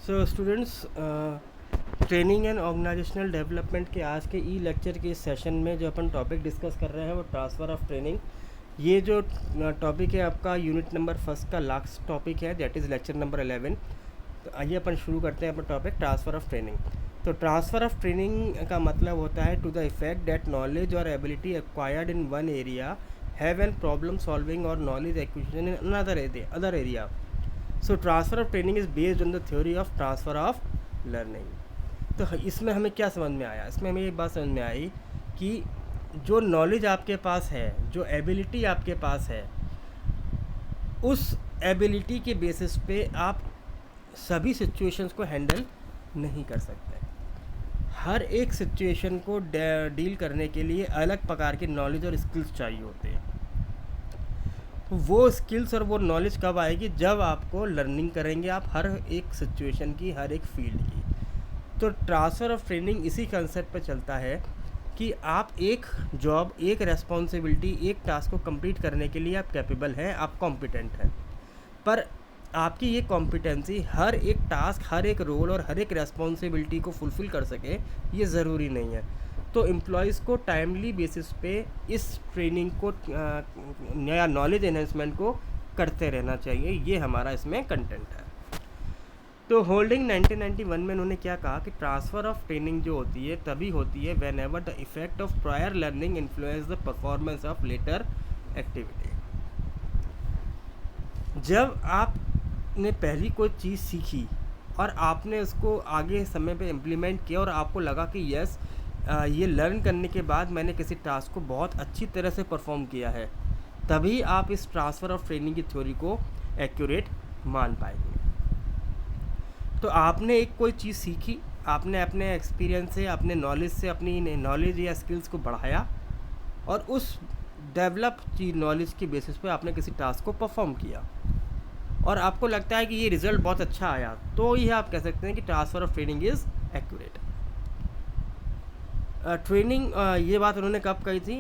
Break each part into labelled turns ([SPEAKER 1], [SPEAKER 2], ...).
[SPEAKER 1] So students, training and organisational development के आज के ई लेक्चर के सेशन में जो अपन टॉपिक डिस्कस कर रहे हैं वो ट्रांसफ़र ऑफ ट्रेनिंग। ये जो टॉपिक है आपका यूनिट नंबर फर्स्ट का लास्ट टॉपिक है, दैट इज़ लेक्चर नंबर 11। तो आइए अपन शुरू करते हैं अपना टॉपिक ट्रांसफ़र ऑफ ट्रेनिंग। तो ट्रांसफ़र ऑफ ट्रेनिंग का मतलब होता है to the effect that knowledge और ability acquired in one area have an problem solving और knowledge acquisition in other area. So transfer of training is based on the theory of transfer of learning. तो इसमें हमें क्या समझ में आया? इसमें हमें एक बात समझ में आई कि जो नॉलेज आपके पास है, जो एबिलिटी आपके पास है, उस एबिलिटी के बेसिस पे आप सभी सिचुएशंस को हैंडल नहीं कर सकते। हर एक सिचुएशन को डील करने के लिए अलग प्रकार के नॉलेज और स्किल्स चाहिए होते हैं। तो वो स्किल्स और वो नॉलेज कब आएगी? जब आपको लर्निंग करेंगे आप हर एक सिचुएशन की, हर एक फील्ड की। तो ट्रांसफ़र ऑफ ट्रेनिंग इसी कंसेप्ट पे चलता है कि आप एक जॉब, एक रेस्पॉन्सिबिलिटी, एक टास्क को कंप्लीट करने के लिए आप कैपेबल हैं, आप कॉम्पिटेंट हैं, पर आपकी ये कॉम्पिटेंसी हर एक टास्क, हर एक रोल और हर एक रेस्पॉन्सिबिलिटी को फुलफ़िल कर सके, ये ज़रूरी नहीं है। तो एम्प्लॉयज़ को टाइमली बेसिस पे इस ट्रेनिंग को नया नॉलेज एनहेंसमेंट को करते रहना चाहिए। ये हमारा इसमें कंटेंट है। तो होल्डिंग 1991 में उन्होंने क्या कहा कि ट्रांसफ़र ऑफ ट्रेनिंग जो होती है तभी होती है whenever the effect of prior learning influence the performance of later activity. जब आपने पहली कोई चीज़ सीखी और आपने उसको आगे समय पे इम्प्लीमेंट किया और आपको लगा कि यस, ये लर्न करने के बाद मैंने किसी टास्क को बहुत अच्छी तरह से परफॉर्म किया है, तभी आप इस ट्रांसफ़र ऑफ ट्रेनिंग की थ्योरी को एक्यूरेट मान पाएंगे। तो आपने एक कोई चीज़ सीखी, आपने अपने एक्सपीरियंस से, अपने नॉलेज से अपनी नॉलेज या स्किल्स को बढ़ाया और उस डेवलप चीज नॉलेज की बेसिस पे आपने किसी टास्क को परफॉर्म किया और आपको लगता है कि ये रिज़ल्ट बहुत अच्छा आया, तो ये आप कह सकते हैं कि transfer of training is accurate. Training, ये बात उन्होंने कब कही थी?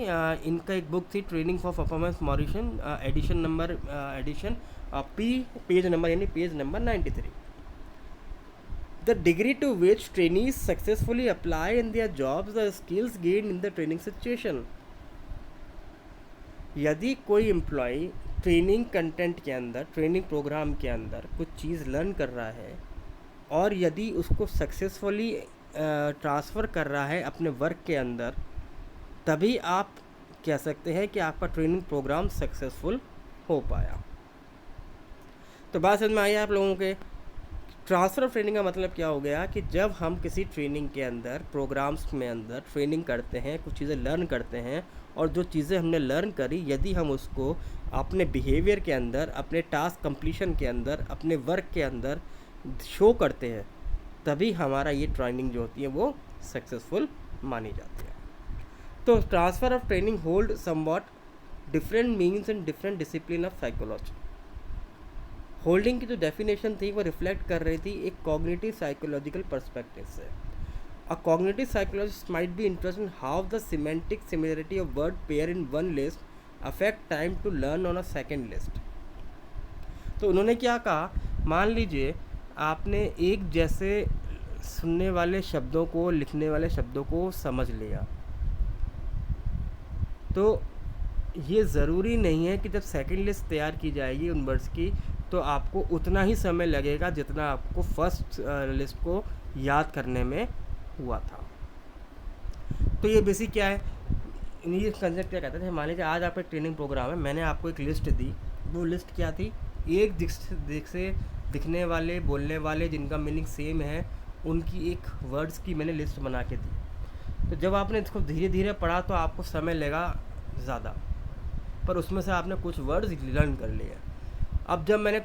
[SPEAKER 1] इनका एक बुक थी training for performance Morrison, edition page number यानी page number 93। The degree to which trainees successfully apply in their jobs the skills gained in the training situation। यदि कोई एम्प्लॉय ट्रेनिंग कंटेंट के अंदर, ट्रेनिंग प्रोग्राम के अंदर कुछ चीज़ learn कर रहा है और यदि उसको सक्सेसफुली ट्रांसफ़र कर रहा है अपने वर्क के अंदर, तभी आप कह सकते हैं कि आपका ट्रेनिंग प्रोग्राम सक्सेसफुल हो पाया। तो बात समझ में आई आप लोगों के? ट्रांसफ़र ऑफ ट्रेनिंग का मतलब क्या हो गया कि जब हम किसी ट्रेनिंग के अंदर, प्रोग्राम्स में अंदर ट्रेनिंग करते हैं, कुछ चीज़ें लर्न करते हैं और जो चीज़ें हमने लर्न करी यदि हम उसको अपने बिहेवियर के अंदर, अपने टास्क कंप्लीशन के अंदर, अपने वर्क के अंदर शो करते हैं, तभी हमारा ये ट्रेनिंग जो होती है वो सक्सेसफुल मानी जाती है। तो transfer of training hold somewhat different meanings in different discipline of psychology. Holding की जो डेफिनेशन थी वो रिफ्लेक्ट कर रही थी एक कॉग्निटिव साइकोलॉजिकल पर्सपेक्टिव से। A cognitive psychologist might be interested in how the semantic similarity of word pair in one list affect time to learn on a second list. तो उन्होंने क्या कहा, मान लीजिए आपने एक जैसे सुनने वाले शब्दों को, लिखने वाले शब्दों को समझ लिया, तो ये ज़रूरी नहीं है कि जब सेकेंड लिस्ट तैयार की जाएगी उन वर्ड्स की तो आपको उतना ही समय लगेगा जितना आपको फर्स्ट लिस्ट को याद करने में हुआ था। तो ये बेसिक क्या है, ये कंसेप्ट क्या कहते थे? मान लीजिए आज आपका ट्रेनिंग प्रोग्राम है, मैंने आपको एक लिस्ट दी। वो लिस्ट क्या थी? एक दिख से दिखने वाले, बोलने वाले जिनका मीनिंग सेम है, उनकी एक वर्ड्स की मैंने लिस्ट बना के दी। तो जब आपने इसको धीरे धीरे पढ़ा तो आपको समय लगा ज़्यादा, पर उसमें से आपने कुछ वर्ड्स लर्न कर लिए। अब जब मैंने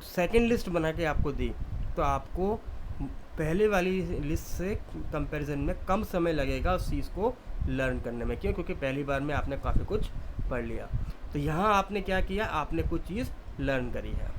[SPEAKER 1] सेकंड लिस्ट बना के आपको दी तो आपको पहले वाली लिस्ट से कंपैरिजन में कम समय लगेगा उस चीज़ को लर्न करने में। क्यों? क्योंकि पहली बार में आपने काफ़ी कुछ पढ़ लिया। तो यहाँ आपने क्या किया? आपने कुछ चीज़ लर्न करी है।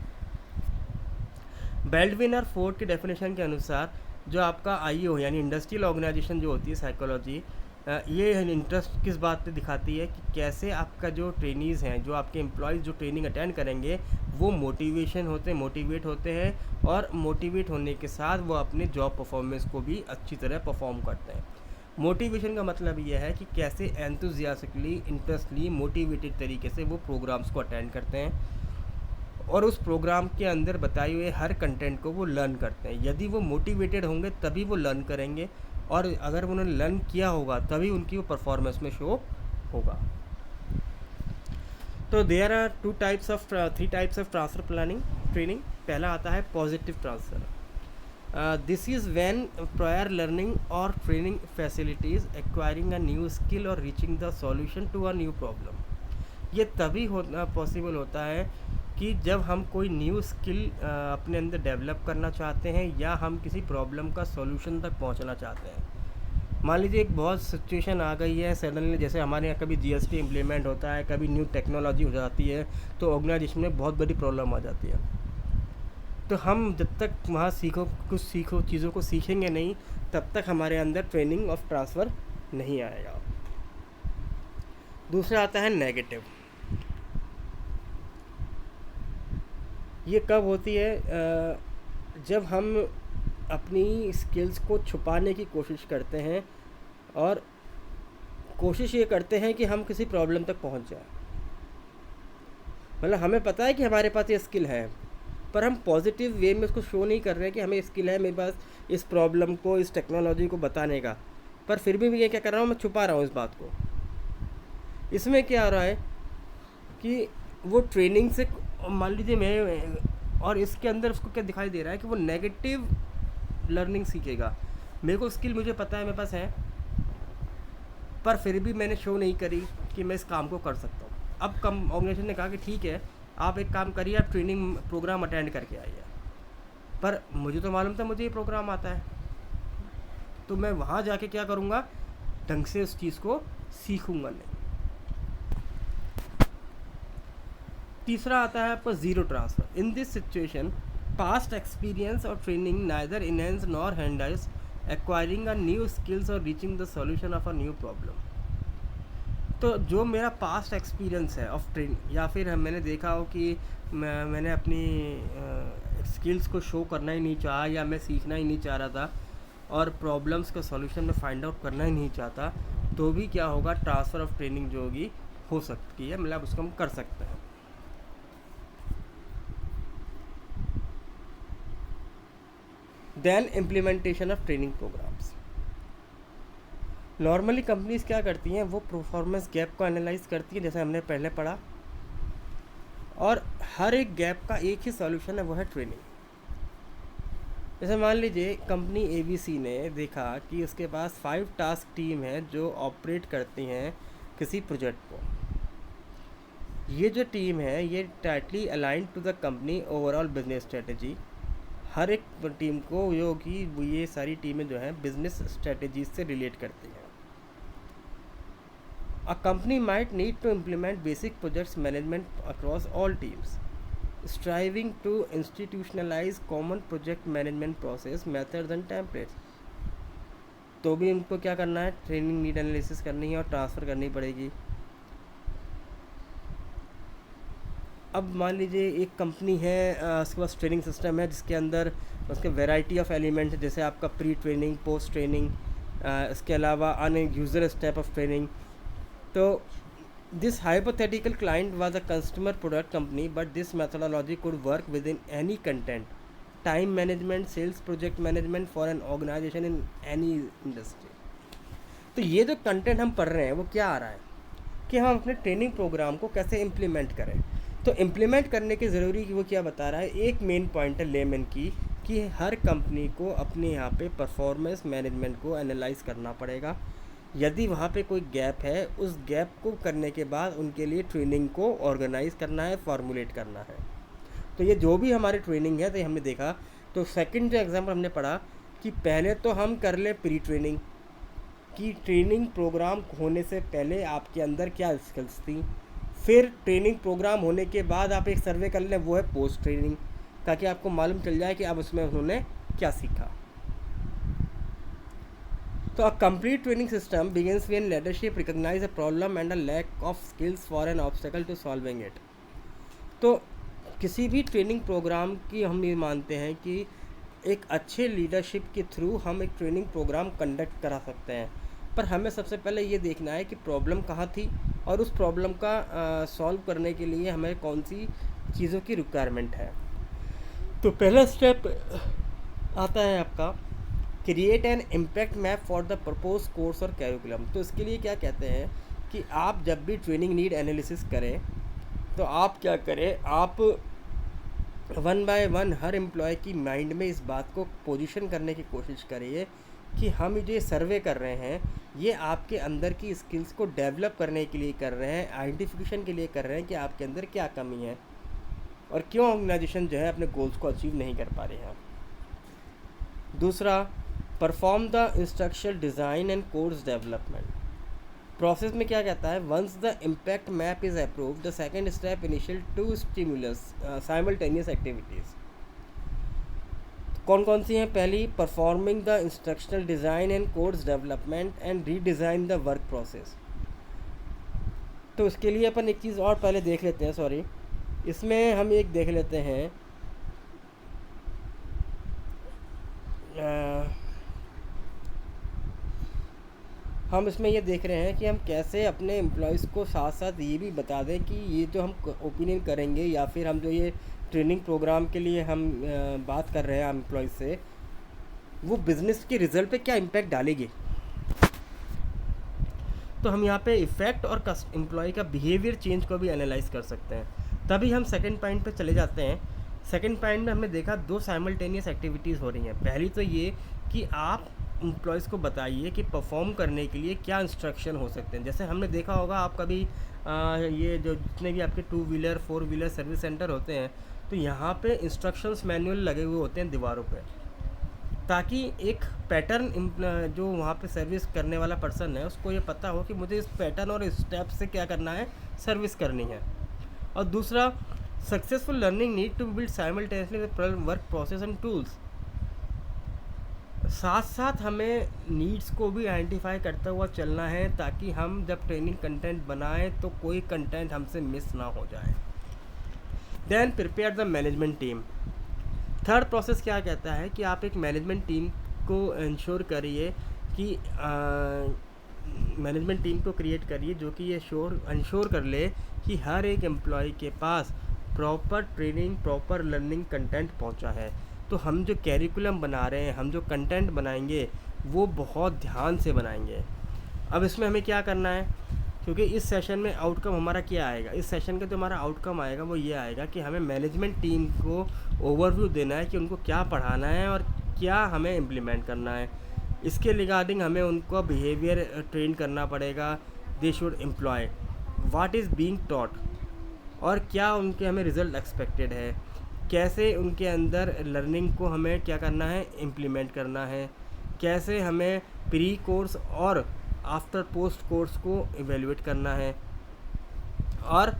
[SPEAKER 1] बेल्डविन और फोर्ड की डेफिनेशन के अनुसार जो आपका IO यानी इंडस्ट्रियल ऑर्गेनाइजेशन जो होती है साइकोलॉजी, ये इंटरेस्ट किस बात पे दिखाती है कि कैसे आपका जो ट्रेनीज़ हैं, जो आपके एम्प्लॉयज़ जो ट्रेनिंग अटेंड करेंगे, वो मोटिवेट होते हैं और मोटिवेट होने के साथ वो अपने जॉब परफॉर्मेंस को भी अच्छी तरह परफॉर्म करते हैं। मोटिवेशन का मतलब ये है कि कैसे एंथुसियास्टिकली, इंटरेस्टली, मोटिवेटेड तरीके से वो प्रोग्राम्स को अटेंड करते हैं और उस प्रोग्राम के अंदर बताए हुए हर कंटेंट को वो लर्न करते हैं। यदि वो मोटिवेटेड होंगे तभी वो लर्न करेंगे, और अगर उन्होंने लर्न किया होगा तभी उनकी वो परफॉर्मेंस में शो होगा। तो there are three types of transfer planning training. पहला आता है positive transfer. This is when prior learning और training facilities acquiring a new skill और reaching the solution to a new problem. ये तभी पॉसिबल होता है कि जब हम कोई न्यू स्किल अपने अंदर डेवलप करना चाहते हैं या हम किसी प्रॉब्लम का सॉल्यूशन तक पहुंचना चाहते हैं। मान लीजिए एक बहुत सिचुएशन आ गई है सडनली, जैसे हमारे यहाँ कभी जीएसटी इम्प्लीमेंट होता है, कभी न्यू टेक्नोलॉजी हो जाती है, तो ऑर्गेनाइजेशन में बहुत बड़ी प्रॉब्लम आ जाती है। तो हम जब तक वहाँ चीज़ों को सीखेंगे नहीं, तब तक हमारे अंदर ट्रेनिंग ऑफ ट्रांसफ़र नहीं आएगा। दूसरा आता है नेगेटिव। ये कब होती है? जब हम अपनी स्किल्स को छुपाने की कोशिश करते हैं और कोशिश ये करते हैं कि हम किसी प्रॉब्लम तक पहुंच जाएं। मतलब हमें पता है कि हमारे पास ये स्किल है, पर हम पॉजिटिव वे में उसको शो नहीं कर रहे हैं कि हमें स्किल है मेरे पास इस प्रॉब्लम को, इस टेक्नोलॉजी को बताने का, पर फिर भी ये क्या कर रहा हूँ, मैं छुपा रहा हूँ इस बात को। इसमें क्या हो रहा है कि वो ट्रेनिंग से, मान लीजिए मैं, और इसके अंदर उसको क्या दिखाई दे रहा है कि वो नेगेटिव लर्निंग सीखेगा। मेरे को स्किल मुझे पता है मेरे पास है, पर फिर भी मैंने शो नहीं करी कि मैं इस काम को कर सकता हूँ। अब ऑर्गेनाइजेशन ने कहा कि ठीक है, आप एक काम करिए, आप ट्रेनिंग प्रोग्राम अटेंड करके आइए, पर मुझे तो मालूम था मुझे ये प्रोग्राम आता है, तो मैं वहाँ जाके क्या करूँगा, ढंग से उस चीज़ को सीखूँगा नहीं। तीसरा आता है आपका zero transfer. In this situation past experience और training neither enhance nor hinders acquiring a new skills और reaching the solution of a new problem. तो जो मेरा पास्ट एक्सपीरियंस है ऑफ ट्रेनिंग, या फिर मैंने देखा हो कि मैंने अपनी स्किल्स को शो करना ही नहीं चाहा, या मैं सीखना ही नहीं चाह रहा था और प्रॉब्लम्स का सॉल्यूशन मैं फाइंड आउट करना ही नहीं चाहता, तो भी क्या होगा, ट्रांसफ़र ऑफ ट्रेनिंग जो होगी हो सकती है, मतलब उसको हम कर सकते हैं। Then implementation of training programmes. Normally companies क्या करती हैं, वो परफॉर्मेंस गैप को एनालाइज करती है, जैसे हमने पहले पढ़ा, और हर एक गैप का एक ही सॉल्यूशन है, वो है ट्रेनिंग। जैसे मान लीजिए कंपनी ABC ने देखा कि उसके पास 5 टास्क टीम है जो ऑपरेट करती हैं किसी प्रोजेक्ट को। ये जो टीम है ये tightly aligned to the company overall business strategy. हर एक टीम को ये सारी टीमें जो हैं बिजनेस स्ट्रेटजीज से रिलेट करती हैं। A company might need to implement basic projects management across all teams, striving to institutionalise common project management process methods and templates. तो भी उनको क्या करना है, ट्रेनिंग नीड एनालिसिस करनी है और ट्रांसफ़र करनी पड़ेगी। अब मान लीजिए एक कंपनी है, उसके पास ट्रेनिंग सिस्टम है जिसके अंदर उसके वैरायटी ऑफ एलिमेंट है, जैसे आपका प्री ट्रेनिंग, पोस्ट ट्रेनिंग, इसके अलावा an user step of training. तो this hypothetical client was a customer product company, but this methodology could work with in any content, time management, sales, project management for an organisation in any industry. तो ये जो content हम पढ़ रहे हैं वो क्या आ रहा है कि हम अपने ट्रेनिंग प्रोग्राम को कैसे इम्प्लीमेंट करें। तो इम्प्लीमेंट करने की ज़रूरी कि वो क्या बता रहा है, एक मेन पॉइंट है लेमन की, कि हर कंपनी को अपने यहाँ पे परफॉर्मेंस मैनेजमेंट को एनालाइज करना पड़ेगा। यदि वहाँ पे कोई गैप है, उस गैप को करने के बाद उनके लिए ट्रेनिंग को ऑर्गेनाइज करना है, फॉर्मुलेट करना है। तो ये जो भी हमारी ट्रेनिंग है, तो हमने देखा, तो सेकंड जो एग्जाम्पल हमने पढ़ा कि पहले तो हम कर ले प्री ट्रेनिंग, कि ट्रेनिंग प्रोग्राम होने से पहले आपके अंदर क्या स्किल्स थी। फिर ट्रेनिंग प्रोग्राम होने के बाद आप एक सर्वे कर लें, वो है पोस्ट ट्रेनिंग, ताकि आपको मालूम चल जाए कि अब उसमें उन्होंने क्या सीखा। तो a complete training system begins when leadership recognise a problem and a lack of skills for an obstacle to solving it. तो किसी भी ट्रेनिंग प्रोग्राम की हम ये मानते हैं कि एक अच्छे लीडरशिप के थ्रू हम एक ट्रेनिंग प्रोग्राम कंडक्ट करा सकते हैं, पर हमें सबसे पहले ये देखना है कि प्रॉब्लम कहाँ थी और उस प्रॉब्लम का सॉल्व करने के लिए हमें कौन सी चीज़ों की रिक्वायरमेंट है। तो पहला स्टेप आता है आपका create an impact map for the propose course और कैरिकुलम। तो इसके लिए क्या कहते हैं कि आप जब भी ट्रेनिंग नीड एनालिसिस करें तो आप क्या करें, आप वन बाय वन हर एम्प्लॉय की माइंड में इस बात को पोजीशन करने की कोशिश करिए कि हम जो सर्वे कर रहे हैं ये आपके अंदर की स्किल्स को डेवलप करने के लिए कर रहे हैं, आइडेंटिफिकेशन के लिए कर रहे हैं कि आपके अंदर क्या कमी है और क्यों ऑर्गेनाइजेशन जो है अपने गोल्स को अचीव नहीं कर पा रही है। दूसरा, perform the instructional design and course development. Process में क्या कहता है, once the impact map is approved the second step initial to stimulus simultaneous activities. कौन कौन सी हैं? पहली, performing the instructional design and course development and redesign the work process. तो इसके लिए अपन एक चीज़ और पहले देख लेते हैं, इसमें हम एक देख लेते हैं हम इसमें ये देख रहे हैं कि हम कैसे अपने एम्प्लॉयज़ को साथ साथ ये भी बता दें कि ये जो हम ओपिनियन करेंगे या फिर हम जो ये ट्रेनिंग प्रोग्राम के लिए हम बात कर रहे हैं एम्प्लॉयज़ से, वो बिज़नेस के रिज़ल्ट पे क्या इम्पैक्ट डालेगी। तो हम यहाँ पे इफ़ेक्ट और एम्प्लॉय का बिहेवियर चेंज को भी एनालाइज कर सकते हैं। तभी हम सेकंड पॉइंट पे चले जाते हैं। सेकंड पॉइंट में हमने देखा दो साइमल्टेनियस एक्टिविटीज़ हो रही हैं। पहली तो ये कि आप एम्प्लॉयज़ को बताइए कि परफॉर्म करने के लिए क्या इंस्ट्रक्शन हो सकते हैं। जैसे हमने देखा होगा, आप कभी ये जो जितने भी आपके 2 व्हीलर 4 व्हीलर सर्विस सेंटर होते हैं तो यहाँ पे इंस्ट्रक्शंस मैनुअल लगे हुए होते हैं दीवारों पे, ताकि एक पैटर्न जो वहाँ पे सर्विस करने वाला पर्सन है उसको ये पता हो कि मुझे इस पैटर्न और स्टेप से क्या करना है, सर्विस करनी है। और दूसरा, successful learning need to build simultaneously work process and tools. साथ साथ हमें नीड्स को भी आइडेंटिफाई करता हुआ चलना है ताकि हम जब ट्रेनिंग कंटेंट बनाएं तो कोई कंटेंट हमसे मिस ना हो जाए। Then prepare the management team. Third process क्या कहता है कि आप एक मैनेजमेंट टीम को इंश्योर करिए कि मैनेजमेंट टीम को क्रिएट करिए जो कि ये इंश्योर कर ले कि हर एक एम्प्लॉय के पास proper training, proper learning content पहुंचा है। तो हम जो कैरिकुलम बना रहे हैं, हम जो कंटेंट बनाएंगे वो बहुत ध्यान से बनाएंगे। अब इसमें हमें क्या करना है, क्योंकि इस सेशन में आउटकम हमारा क्या आएगा, इस सेशन का जो हमारा आउटकम आएगा वो ये आएगा कि हमें मैनेजमेंट टीम को ओवरव्यू देना है कि उनको क्या पढ़ाना है और क्या हमें इम्प्लीमेंट करना है। इसके रिगार्डिंग हमें उनको बिहेवियर ट्रेन करना पड़ेगा। They should employ what is being taught और क्या उनके हमें रिज़ल्ट एक्सपेक्टेड है, कैसे उनके अंदर लर्निंग को हमें क्या करना है, इम्प्लीमेंट करना है, कैसे हमें प्री कोर्स और आफ्टर पोस्ट कोर्स को इवेल्युएट करना है, और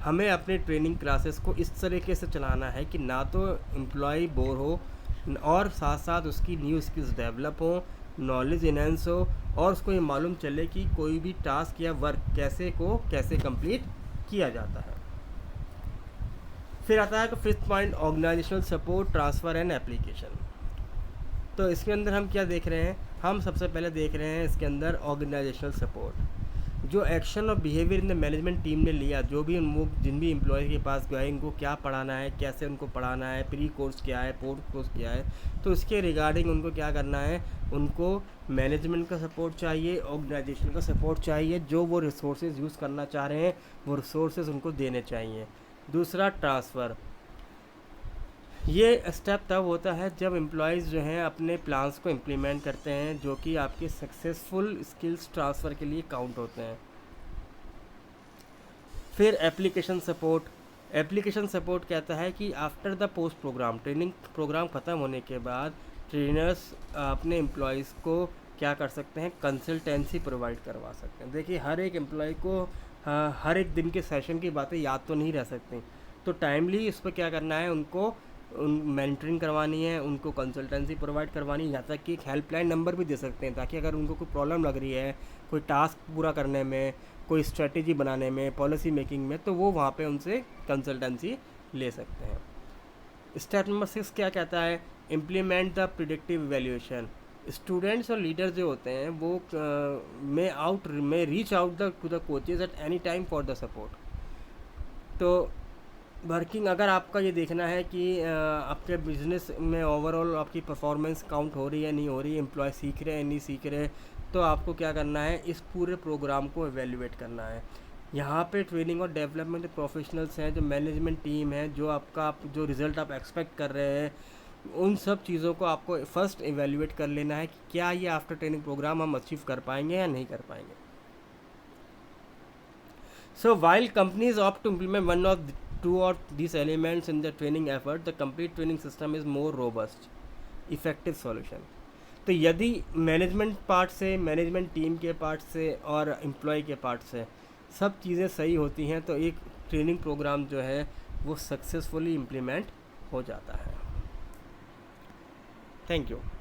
[SPEAKER 1] हमें अपने ट्रेनिंग क्लासेस को इस तरीके से चलाना है कि ना तो एम्प्लॉय बोर हो और साथ साथ उसकी न्यू स्किल्स डेवलप हो, नॉलेज इनहेंस हो और उसको ये मालूम चले कि कोई भी टास्क या वर्क कैसे कंप्लीट किया जाता है। फिर आता है fifth point, organisational support, transfer and application. तो इसके अंदर हम क्या देख रहे हैं, हम सबसे पहले देख रहे हैं इसके अंदर ऑर्गेनाइजेशनल सपोर्ट। जो एक्शन और बिहेवियर इन मैनेजमेंट टीम ने लिया, जो भी जिन भी एम्प्लॉय के पास गए, इनको क्या पढ़ाना है, कैसे उनको पढ़ाना है, प्री कोर्स क्या है, पोस्ट कोर्स क्या है, तो इसके रिगार्डिंग उनको क्या करना है, उनको मैनेजमेंट का सपोर्ट चाहिए, ऑर्गेनाइजेशन का सपोर्ट चाहिए। जो वो रिसोर्सेज यूज़ करना चाह रहे हैं वो रिसोर्सेज उनको देने चाहिए। दूसरा, ट्रांसफ़र। ये स्टेप तब होता है जब एम्प्लॉयज़ जो हैं अपने प्लान्स को इम्प्लीमेंट करते हैं, जो कि आपके सक्सेसफुल स्किल्स ट्रांसफ़र के लिए काउंट होते हैं। फिर एप्लीकेशन सपोर्ट। एप्लीकेशन सपोर्ट कहता है कि after the post programme, training programme ख़त्म होने के बाद ट्रेनर्स अपने एम्प्लॉयज़ को क्या कर सकते हैं, कंसल्टेंसी प्रोवाइड करवा सकते हैं। देखिए, हर एक एम्प्लॉय को हर एक दिन के सेशन की बातें याद तो नहीं रह सकती, तो टाइमली इस पर क्या करना है, उनको उन मेंटरिंग करवानी है, उनको कंसल्टेंसी प्रोवाइड करवानी है, यहाँ तक कि एक हेल्पलाइन नंबर भी दे सकते हैं, ताकि अगर उनको कोई प्रॉब्लम लग रही है कोई टास्क पूरा करने में, कोई स्ट्रेटेजी बनाने में, पॉलिसी मेकिंग में, तो वो वहाँ पे उनसे कंसल्टेंसी ले सकते हैं। स्टेप नंबर 6 क्या कहता है? Implement the predictive evaluation. Students और लीडर्स जो होते हैं वो may reach out to the coaches at any time for the support. तो वर्किंग, अगर आपका ये देखना है कि आपके बिजनेस में ओवरऑल आपकी परफॉर्मेंस काउंट हो रही है नहीं हो रही, एम्प्लॉय सीख रहे हैं नहीं सीख रहे, तो आपको क्या करना है, इस पूरे प्रोग्राम को एवेल्युएट करना है। यहाँ पे ट्रेनिंग और डेवलपमेंट प्रोफेशनल्स हैं, जो मैनेजमेंट टीम है, जो आपका जो रिज़ल्ट आप एक्सपेक्ट कर रहे हैं, उन सब चीज़ों को आपको फर्स्ट एवेल्युएट कर लेना है कि क्या ये आफ्टर ट्रेनिंग प्रोग्राम हम अचीव कर पाएंगे या नहीं कर पाएंगे। So while companies opt to implement one of the two or these elements in their training effort, the complete training system is more robust, effective solution. तो यदि मैनेजमेंट पार्ट से, मैनेजमेंट टीम के पार्ट से और employ के part से सब चीज़ें सही होती हैं, तो एक ट्रेनिंग प्रोग्राम जो है वो सक्सेसफुली इम्प्लीमेंट हो जाता है। Thank you.